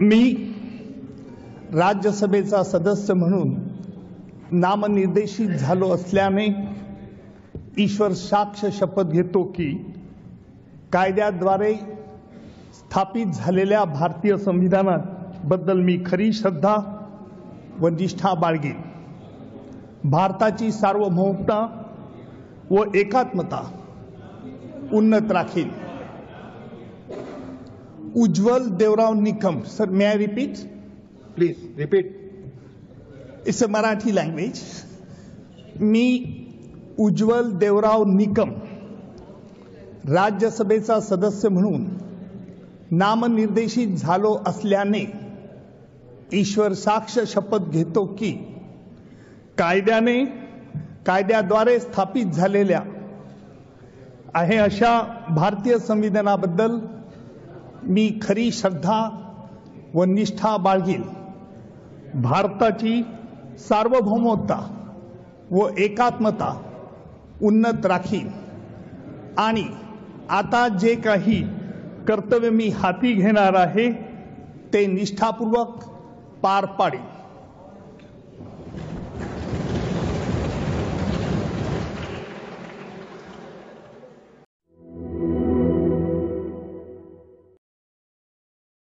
मी राज्यसभेचा सदस्य म्हणून नामनिर्देशित झालो असल्याने ईश्वर साक्ष शपथ घेतो की कायद्याद्वारे स्थापित झालेल्या भारतीय संविधानाबद्दल मी खरी श्रद्धा व निष्ठा बाळगेन. भारताची सार्वभौमता व एकात्मता उन्नत राखील. Ujjwal Deorao Nikam. Sir, may I repeat? Please repeat. It's a Marathi language. मी उज्ज्वल देवराव निकम राज्यसभेचा सदस्य म्हणून नामनिर्देशित झालो असल्याने ईश्वर साक्ष शपथ घेतो की कायद्याद्वारे स्थापित झालेल्या आहे अशा भारतीय संविधानाबद्दल मी खरी श्रद्धा व निष्ठा बाळगील. भारताची सार्वभौमता व एकात्मता उन्नत राखील आणि आता जे काही कर्तव्य मी हाती घेणार आहे ते निष्ठापूर्वक पार पाडेन.